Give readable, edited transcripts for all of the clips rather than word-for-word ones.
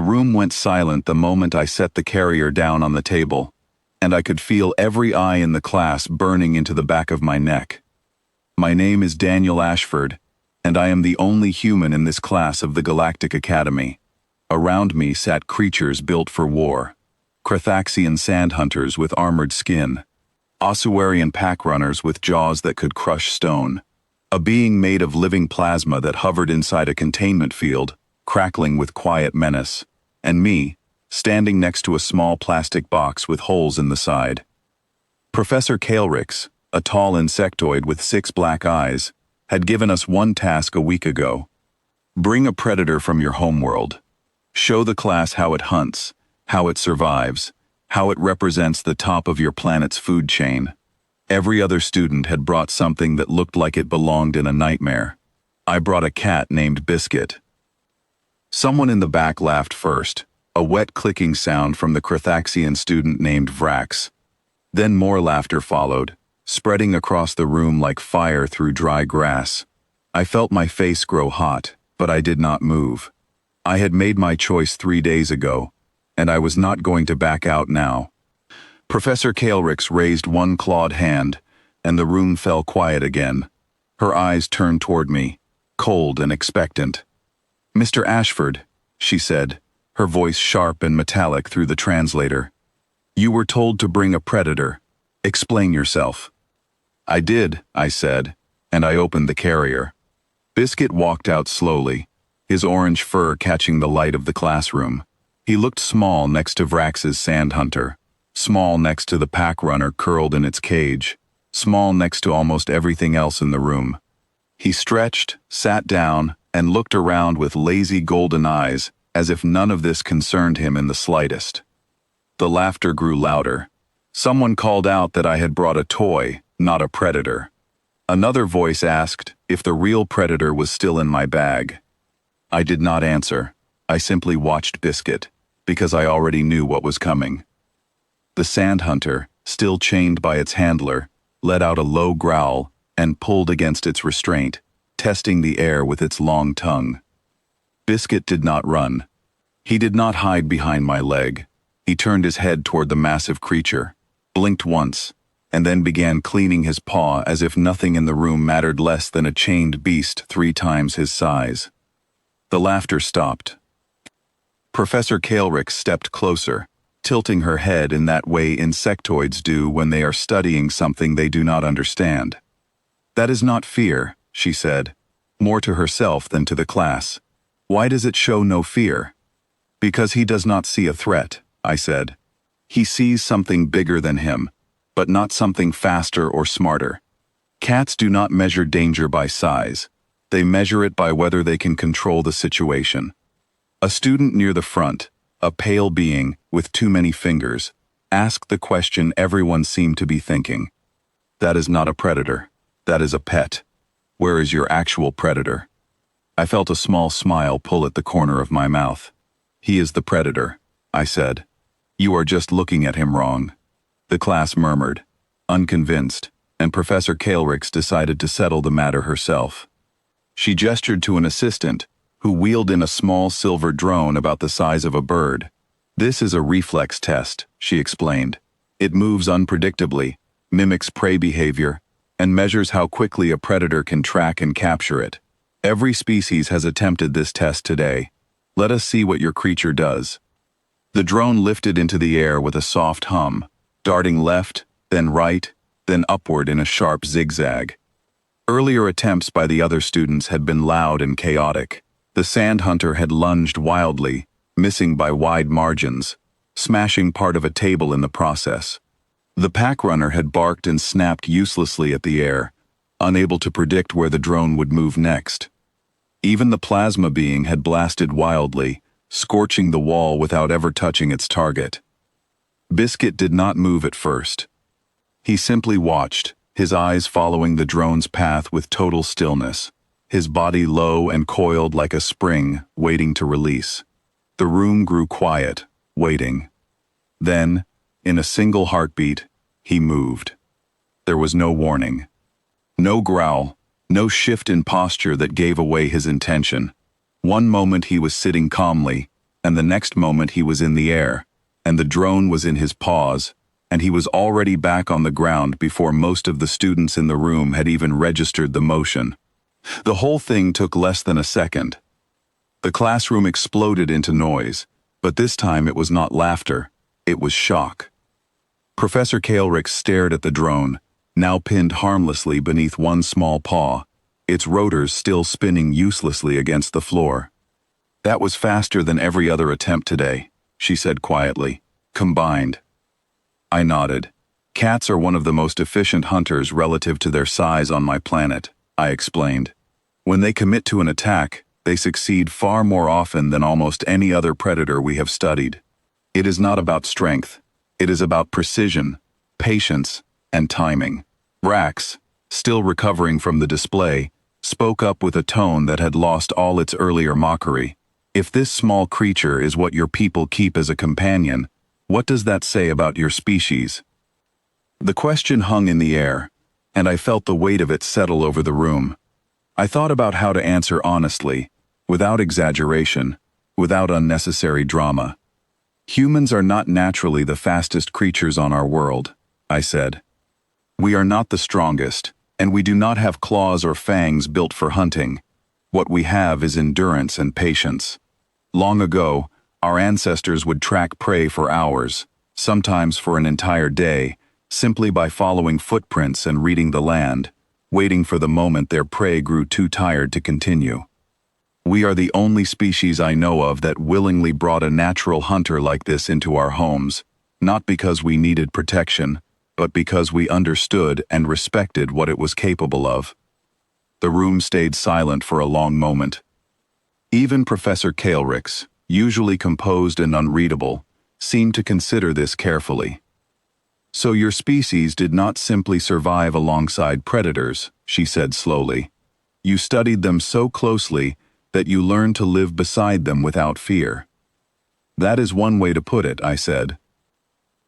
room went silent the moment I set the carrier down on the table, and I could feel every eye in the class burning into the back of my neck. My name is Daniel Ashford, and I am the only human in this class of the Galactic Academy. Around me sat creatures built for war. Crethaxian sand hunters with armored skin. Ossuarian pack runners with jaws that could crush stone. A being made of living plasma that hovered inside a containment field, crackling with quiet menace. And me, standing next to a small plastic box with holes in the side. Professor Kaelrix, a tall insectoid with 6 black eyes, had given us one task a week ago. Bring a predator from your homeworld. Show the class how it hunts, how it survives, how it represents the top of your planet's food chain. Every other student had brought something that looked like it belonged in a nightmare. I brought a cat named Biscuit. Someone in the back laughed first, a wet clicking sound from the Crethaxian student named Vrax. Then more laughter followed, spreading across the room like fire through dry grass. I felt my face grow hot, but I did not move. I had made my choice 3 days ago, and I was not going to back out now. Professor Kaelrix raised one clawed hand, and the room fell quiet again. Her eyes turned toward me, cold and expectant. "Mr. Ashford," she said, her voice sharp and metallic through the translator. "You were told to bring a predator. Explain yourself." "I did," I said, and I opened the carrier. Biscuit walked out slowly, his orange fur catching the light of the classroom. He looked small next to Vrax's sand hunter, small next to the pack runner curled in its cage, small next to almost everything else in the room. He stretched, sat down, and looked around with lazy golden eyes, as if none of this concerned him in the slightest. The laughter grew louder. Someone called out that I had brought a toy, not a predator. Another voice asked if the real predator was still in my bag. I did not answer. I simply watched Biscuit, because I already knew what was coming. The sand hunter, still chained by its handler, let out a low growl and pulled against its restraint, testing the air with its long tongue. Biscuit did not run. He did not hide behind my leg. He turned his head toward the massive creature, blinked once, and then began cleaning his paw as if nothing in the room mattered less than a chained beast 3 times his size. The laughter stopped. Professor Kaelrix stepped closer, tilting her head in that way insectoids do when they are studying something they do not understand. "That is not fear," she said, more to herself than to the class. "Why does it show no fear?" "Because he does not see a threat," I said. "He sees something bigger than him, but not something faster or smarter. Cats do not measure danger by size. They measure it by whether they can control the situation." A student near the front, a pale being with too many fingers, asked the question everyone seemed to be thinking. "That is not a predator. That is a pet. Where is your actual predator?" I felt a small smile pull at the corner of my mouth. "He is the predator," I said. "You are just looking at him wrong." The class murmured, unconvinced, and Professor Kaelrix decided to settle the matter herself. She gestured to an assistant, who wheeled in a small silver drone about the size of a bird. "This is a reflex test," she explained. "It moves unpredictably, mimics prey behavior, and measures how quickly a predator can track and capture it. Every species has attempted this test today. Let us see what your creature does." The drone lifted into the air with a soft hum, darting left, then right, then upward in a sharp zigzag. Earlier attempts by the other students had been loud and chaotic. The sand hunter had lunged wildly, missing by wide margins, smashing part of a table in the process. The pack runner had barked and snapped uselessly at the air, unable to predict where the drone would move next. Even the plasma being had blasted wildly, scorching the wall without ever touching its target. Biscuit did not move at first. He simply watched, his eyes following the drone's path with total stillness, his body low and coiled like a spring, waiting to release. The room grew quiet, waiting. Then, in a single heartbeat, he moved. There was no warning. No growl, no shift in posture that gave away his intention. One moment he was sitting calmly, and the next moment he was in the air, and the drone was in his paws, and he was already back on the ground before most of the students in the room had even registered the motion. The whole thing took less than a second. The classroom exploded into noise, but this time it was not laughter, it was shock. Professor Kalrix stared at the drone, now pinned harmlessly beneath one small paw, its rotors still spinning uselessly against the floor. "That was faster than every other attempt today," she said quietly, "combined." I nodded. "Cats are one of the most efficient hunters relative to their size on my planet," I explained. "When they commit to an attack, they succeed far more often than almost any other predator we have studied. It is not about strength. It is about precision, patience, and timing." Rax, still recovering from the display, spoke up with a tone that had lost all its earlier mockery. "If this small creature is what your people keep as a companion, what does that say about your species?" The question hung in the air, and I felt the weight of it settle over the room. I thought about how to answer honestly, without exaggeration, without unnecessary drama. "Humans are not naturally the fastest creatures on our world," I said. "We are not the strongest, and we do not have claws or fangs built for hunting. What we have is endurance and patience. Long ago, our ancestors would track prey for hours, sometimes for an entire day, simply by following footprints and reading the land, waiting for the moment their prey grew too tired to continue. We are the only species I know of that willingly brought a natural hunter like this into our homes, not because we needed protection, but because we understood and respected what it was capable of." The room stayed silent for a long moment. Even Professor Kalrix, usually composed and unreadable, seemed to consider this carefully. "So your species did not simply survive alongside predators," she said slowly. "You studied them so closely that you learned to live beside them without fear." "That is one way to put it," I said.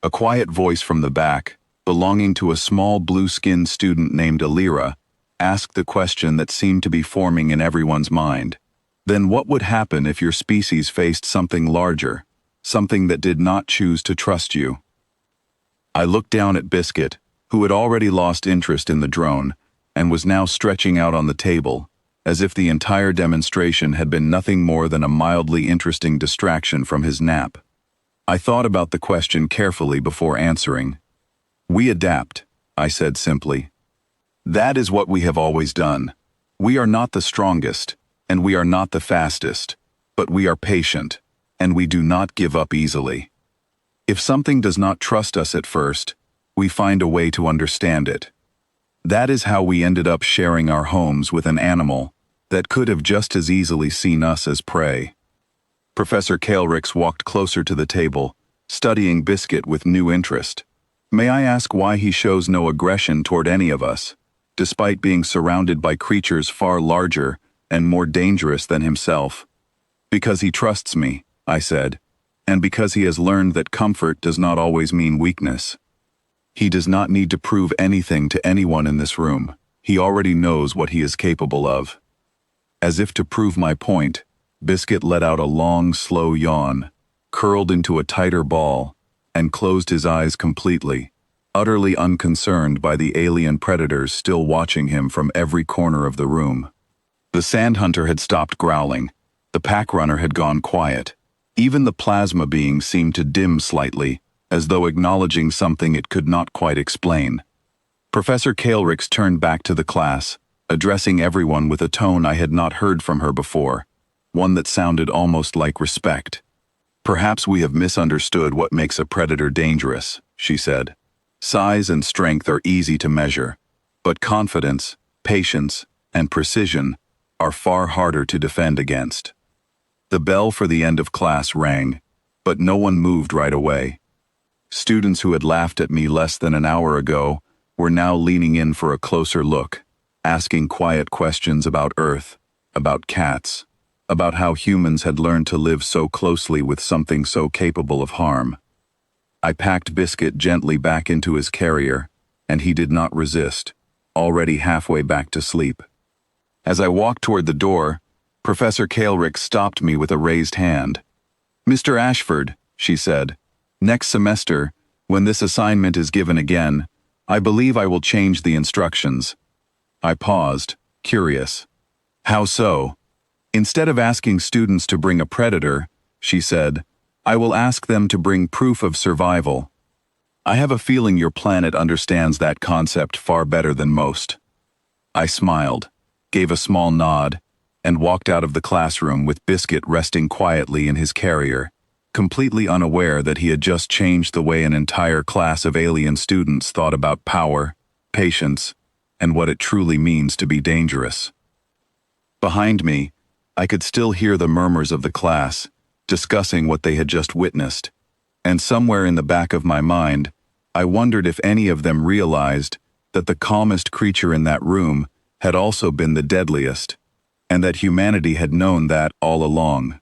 A quiet voice from the back, belonging to a small blue-skinned student named Alira, asked the question that seemed to be forming in everyone's mind. "Then what would happen if your species faced something larger, something that did not choose to trust you?" I looked down at Biscuit, who had already lost interest in the drone, and was now stretching out on the table, as if the entire demonstration had been nothing more than a mildly interesting distraction from his nap. I thought about the question carefully before answering. "We adapt," I said simply. "That is what we have always done. We are not the strongest, and we are not the fastest, but we are patient, and we do not give up easily. If something does not trust us at first, we find a way to understand it. That is how we ended up sharing our homes with an animal that could have just as easily seen us as prey." Professor Kalrix walked closer to the table, studying Biscuit with new interest. "May I ask why he shows no aggression toward any of us, despite being surrounded by creatures far larger and more dangerous than himself?" "Because he trusts me," I said, "and because he has learned that comfort does not always mean weakness. He does not need to prove anything to anyone in this room. He already knows what he is capable of." As if to prove my point, Biscuit let out a long, slow yawn, curled into a tighter ball, and closed his eyes completely, utterly unconcerned by the alien predators still watching him from every corner of the room. The sand hunter had stopped growling. The pack runner had gone quiet. Even the plasma being seemed to dim slightly, as though acknowledging something it could not quite explain. Professor Kalrix turned back to the class, addressing everyone with a tone I had not heard from her before, one that sounded almost like respect. "Perhaps we have misunderstood what makes a predator dangerous," she said. "Size and strength are easy to measure, but confidence, patience, and precision are far harder to defend against." The bell for the end of class rang, but no one moved right away. Students who had laughed at me less than an hour ago were now leaning in for a closer look, asking quiet questions about Earth, about cats, about how humans had learned to live so closely with something so capable of harm. I packed Biscuit gently back into his carrier, and he did not resist, already halfway back to sleep. As I walked toward the door, Professor Kalrix stopped me with a raised hand. Mr. Ashford, she said, next semester, when this assignment is given again, I believe I will change the instructions. I paused, curious. How so? Instead of asking students to bring a predator, she said, I will ask them to bring proof of survival. I have a feeling your planet understands that concept far better than most. I smiled, gave a small nod, and walked out of the classroom with Biscuit resting quietly in his carrier, completely unaware that he had just changed the way an entire class of alien students thought about power, patience, and what it truly means to be dangerous. Behind me, I could still hear the murmurs of the class, discussing what they had just witnessed, and somewhere in the back of my mind, I wondered if any of them realized that the calmest creature in that room had also been the deadliest, and that humanity had known that all along.